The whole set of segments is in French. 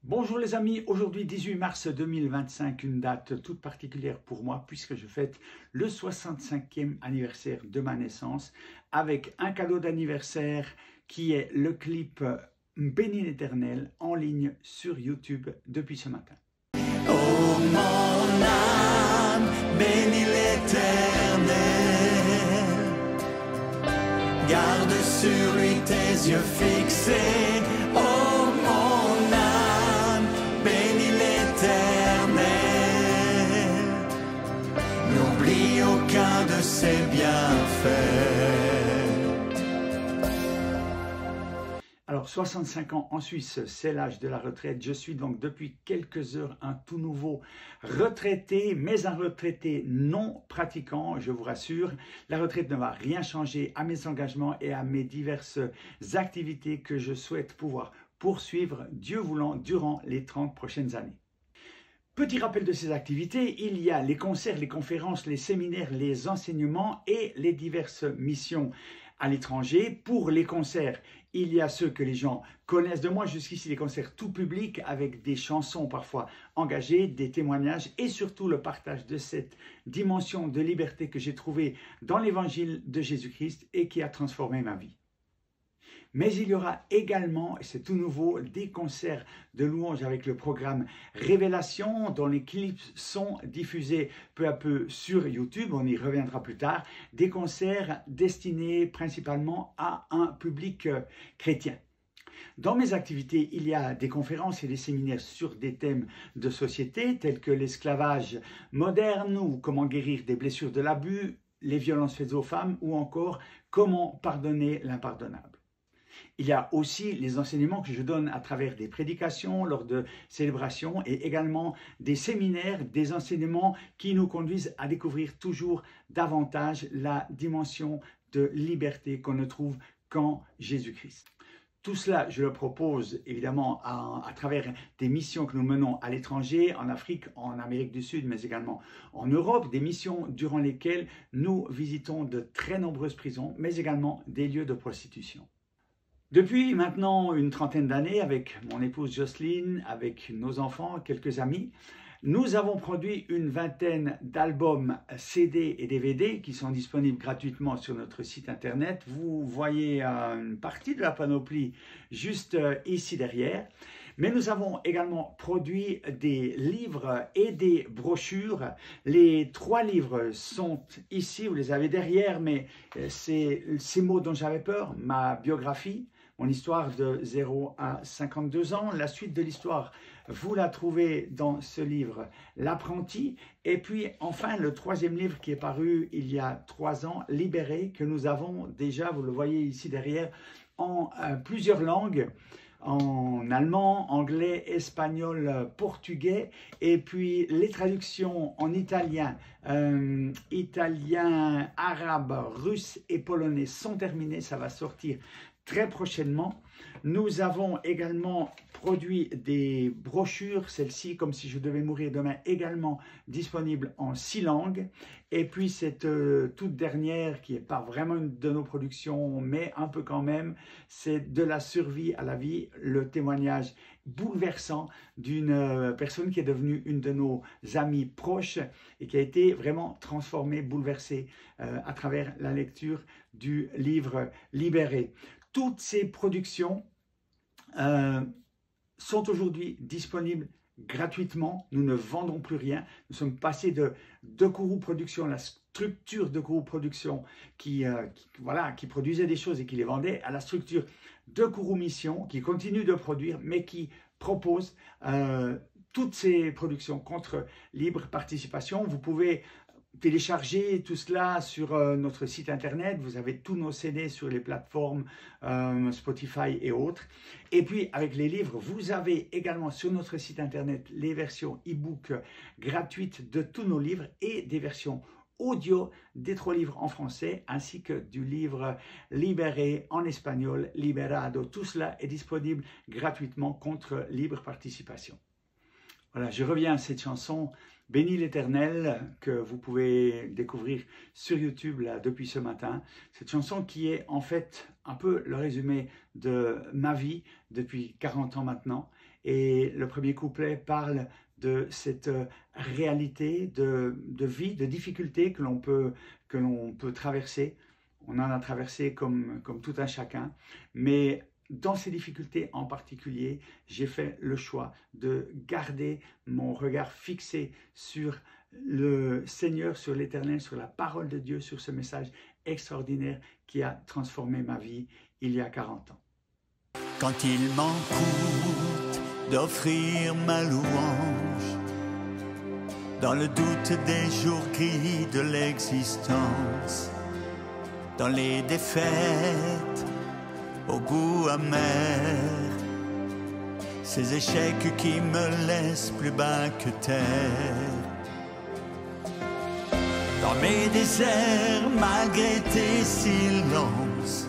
Bonjour les amis, aujourd'hui 18 mars 2025, une date toute particulière pour moi puisque je fête le 65e anniversaire de ma naissance avec un cadeau d'anniversaire qui est le clip Béni l'Éternel en ligne sur YouTube depuis ce matin. Oh mon âme, bénis l'Éternel, garde sur lui tes yeux fixés. Oh mon âme, bénis l'Éternel, n'oublie aucun de ses bienfaits. Alors 65 ans en Suisse, c'est l'âge de la retraite. Je suis donc depuis quelques heures un tout nouveau retraité, mais un retraité non pratiquant, je vous rassure. La retraite ne va rien changer à mes engagements et à mes diverses activités que je souhaite pouvoir poursuivre, Dieu voulant, durant les 30 prochaines années. Petit rappel de ces activités, il y a les concerts, les conférences, les séminaires, les enseignements et les diverses missions à l'étranger. Pour les concerts, il y a ceux que les gens connaissent de moi, jusqu'ici des concerts tout publics avec des chansons parfois engagées, des témoignages et surtout le partage de cette dimension de liberté que j'ai trouvée dans l'évangile de Jésus-Christ et qui a transformé ma vie. Mais il y aura également, et c'est tout nouveau, des concerts de louanges avec le programme Révélation, dont les clips sont diffusés peu à peu sur YouTube, on y reviendra plus tard, des concerts destinés principalement à un public chrétien. Dans mes activités, il y a des conférences et des séminaires sur des thèmes de société, tels que l'esclavage moderne ou comment guérir des blessures de l'abus, les violences faites aux femmes ou encore comment pardonner l'impardonnable. Il y a aussi les enseignements que je donne à travers des prédications, lors de célébrations et également des séminaires, des enseignements qui nous conduisent à découvrir toujours davantage la dimension de liberté qu'on ne trouve qu'en Jésus-Christ. Tout cela, je le propose évidemment à travers des missions que nous menons à l'étranger, en Afrique, en Amérique du Sud, mais également en Europe, des missions durant lesquelles nous visitons de très nombreuses prisons, mais également des lieux de prostitution. Depuis maintenant une trentaine d'années, avec mon épouse Jocelyne, avec nos enfants, quelques amis, nous avons produit une vingtaine d'albums CD et DVD qui sont disponibles gratuitement sur notre site internet. Vous voyez une partie de la panoplie juste ici derrière. Mais nous avons également produit des livres et des brochures. Les 3 livres sont ici, vous les avez derrière, mais c'est ces mots dont j'avais peur, ma biographie, mon histoire de 0 à 52 ans. La suite de l'histoire, vous la trouvez dans ce livre, L'apprenti. Et puis enfin, le 3e livre qui est paru il y a 3 ans, Libéré, que nous avons déjà, vous le voyez ici derrière, en plusieurs langues. En allemand, anglais, espagnol, portugais, et puis les traductions en italien, arabe, russe et polonais sont terminées, ça va sortir très prochainement. Nous avons également produit des brochures, celle-ci, comme si je devais mourir demain, également disponible en 6 langues. Et puis cette toute dernière, qui n'est pas vraiment une de nos productions, mais un peu quand même, c'est De la survie à la vie, le témoignage bouleversant d'une personne qui est devenue une de nos amies proches et qui a été vraiment transformée, bouleversée à travers la lecture du livre Libéré. Toutes ces productions sont aujourd'hui disponibles gratuitement. Nous ne vendons plus rien. Nous sommes passés de Kourou Productions, la structure de Kourou Productions qui produisait des choses et qui les vendait, à la structure de Kourou Mission qui continue de produire mais qui propose toutes ces productions contre libre participation. Vous pouvez télécharger tout cela sur notre site internet. Vous avez tous nos CD sur les plateformes Spotify et autres. Et puis avec les livres, vous avez également sur notre site internet les versions e-book gratuites de tous nos livres et des versions audio des 3 livres en français ainsi que du livre Libéré en espagnol, Liberado. Tout cela est disponible gratuitement contre libre participation. Voilà, je reviens à cette chanson Bénis l'Éternel que vous pouvez découvrir sur YouTube là, depuis ce matin. Cette chanson qui est en fait un peu le résumé de ma vie depuis 40 ans maintenant Et le premier couplet parle de cette réalité de vie, de difficultés que l'on peut traverser. On en a traversé comme tout un chacun, mais dans ces difficultés en particulier, j'ai fait le choix de garder mon regard fixé sur le Seigneur, sur l'Éternel, sur la parole de Dieu, sur ce message extraordinaire qui a transformé ma vie il y a 40 ans. Quand il m'en coûte d'offrir ma louange, dans le doute des jours gris de l'existence, dans les défaites au goût amer, ces échecs qui me laissent plus bas que terre. Dans mes déserts, malgré tes silences,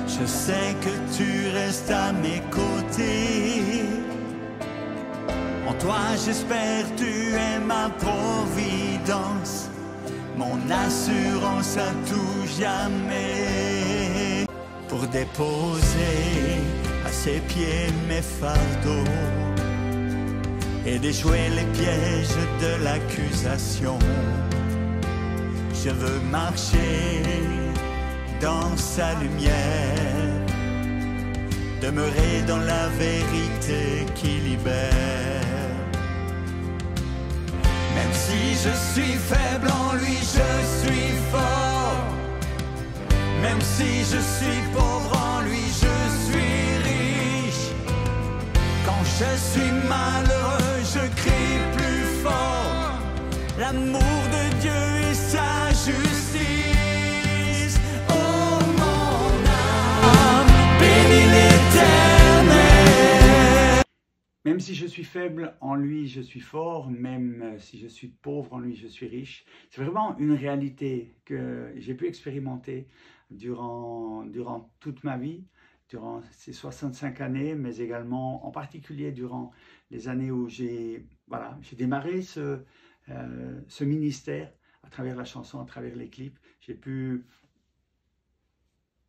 je sais que tu restes à mes côtés. En toi j'espère, tu es ma providence, mon assurance à tout jamais. Pour déposer à ses pieds mes fardeaux et déjouer les pièges de l'accusation, je veux marcher dans sa lumière, demeurer dans la vérité qui libère. Même si je suis faible, en lui je suis fort. Même si je suis pauvre, en lui je suis riche. Quand je suis malheureux, je crie plus fort l'amour de Dieu et sa justice. Oh mon âme, bénis l'Éternel. Même si je suis faible, en lui je suis fort. Même si je suis pauvre, en lui je suis riche. C'est vraiment une réalité que j'ai pu expérimenter durant toute ma vie, durant ces 65 années, mais également en particulier durant les années où j'ai démarré ce ministère à travers la chanson, à travers les clips. J'ai pu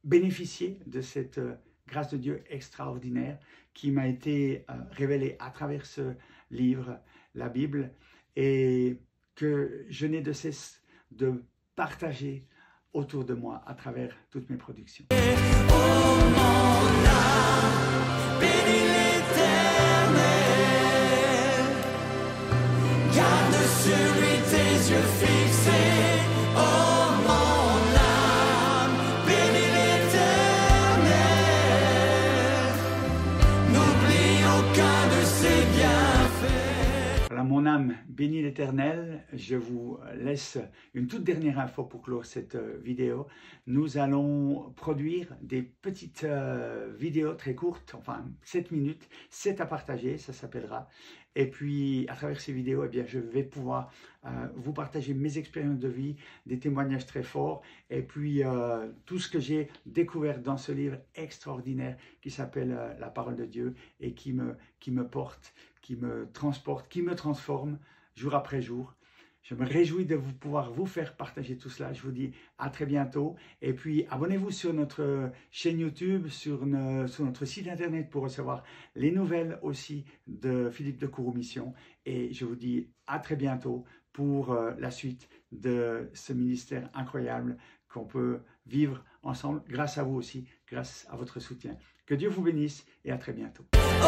bénéficier de cette grâce de Dieu extraordinaire qui m'a été révélée à travers ce livre, la Bible, et que je n'ai de cesse de partager autour de moi à travers toutes mes productions. Oh mon âme, bénis l'Éternel. Garde sur lui tes yeux fixés. Oh mon âme, bénis l'Éternel. N'oublie aucun de ses bienfaits. Voilà, mon âme bénit l'Éternel. Je vous laisse une toute dernière info pour clore cette vidéo. Nous allons produire des petites vidéos très courtes, enfin 7 minutes, 7 à partager, ça s'appellera. Et puis à travers ces vidéos, eh bien, je vais pouvoir vous partager mes expériences de vie, des témoignages très forts, et puis tout ce que j'ai découvert dans ce livre extraordinaire qui s'appelle La parole de Dieu et qui me porte, qui me transporte, qui me transforme jour après jour. Je me réjouis de pouvoir vous faire partager tout cela. Je vous dis à très bientôt. Et puis, abonnez-vous sur notre chaîne YouTube, sur notre site internet pour recevoir les nouvelles aussi de Philippe de Courroux Mission. Et je vous dis à très bientôt pour la suite de ce ministère incroyable qu'on peut vivre ensemble, grâce à vous aussi, grâce à votre soutien. Que Dieu vous bénisse et à très bientôt. Oh